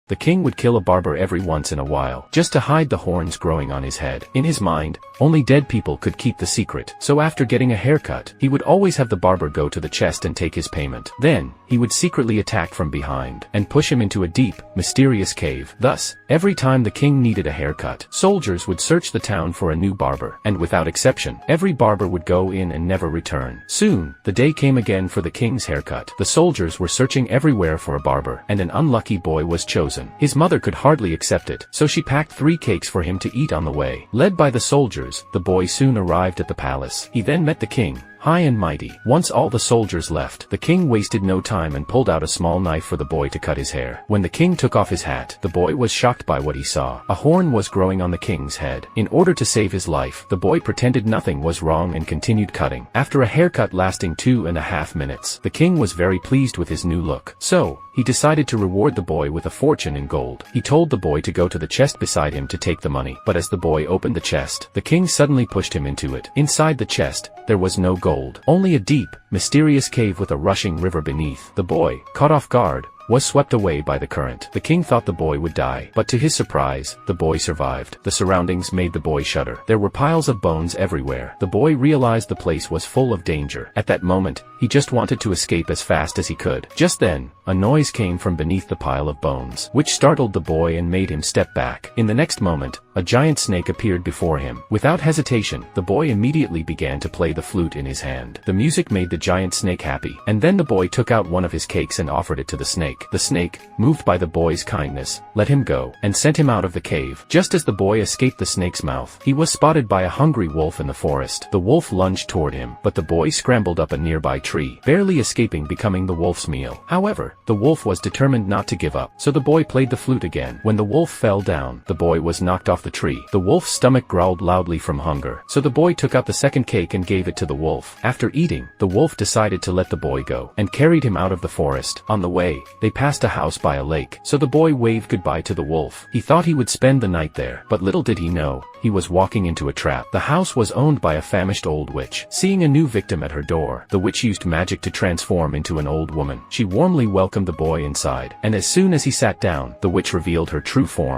the king would kill a barber every once in a while, just to hide the horns growing on his head. In his mind, only dead people could keep the secret. So after getting a haircut, he would always have the barber go to the chest and take his payment. Then, he would secretly attack from behind, and push him into a deep, mysterious cave. Thus, every time the king needed a haircut, soldiers would search the town for a new barber, and without exception, every barber would go in and never return. Soon, the day came again for the king's haircut. The soldiers were searching everywhere for a barber, and an unlucky boy was chosen. His mother could hardly accept it, so she packed 3 cakes for him to eat on the way. Led by the soldiers, the boy soon arrived at the palace. He then met the king, high and mighty. Once all the soldiers left, the king wasted no time and pulled out a small knife for the boy to cut his hair. When the king took off his hat, the boy was shocked by what he saw. A horn was growing on the king's head. In order to save his life, the boy pretended nothing was wrong and continued cutting. After a haircut lasting 2.5 minutes, the king was very pleased with his new look. So, he decided to reward the boy with a fortune in gold. He told the boy to go to the chest beside him to take the money. But as the boy opened the chest, the king suddenly pushed him into it. Inside the chest, there was no gold, only a deep, mysterious cave with a rushing river beneath. The boy, caught off guard, was swept away by the current. The king thought the boy would die, but to his surprise, the boy survived. The surroundings made the boy shudder. There were piles of bones everywhere. The boy realized the place was full of danger. At that moment, he just wanted to escape as fast as he could. Just then, a noise came from beneath the pile of bones, which startled the boy and made him step back. In the next moment, a giant snake appeared before him. Without hesitation, the boy immediately began to play the flute in his hand. The music made the giant snake happy, and then the boy took out one of his cakes and offered it to the snake. The snake, moved by the boy's kindness, let him go, and sent him out of the cave. Just as the boy escaped the snake's mouth, he was spotted by a hungry wolf in the forest. The wolf lunged toward him, but the boy scrambled up a nearby tree, barely escaping becoming the wolf's meal. However, the wolf was determined not to give up, so the boy played the flute again. When the wolf fell down, the boy was knocked off the tree. The wolf's stomach growled loudly from hunger, so the boy took out the second cake and gave it to the wolf. After eating, the wolf decided to let the boy go, and carried him out of the forest. On the way, they passed a house by a lake, so the boy waved goodbye to the wolf. He thought he would spend the night there, but little did he know, he was walking into a trap. The house was owned by a famished old witch. Seeing a new victim at her door, the witch used magic to transform into an old woman. She warmly welcomed the boy inside, and as soon as he sat down, the witch revealed her true form.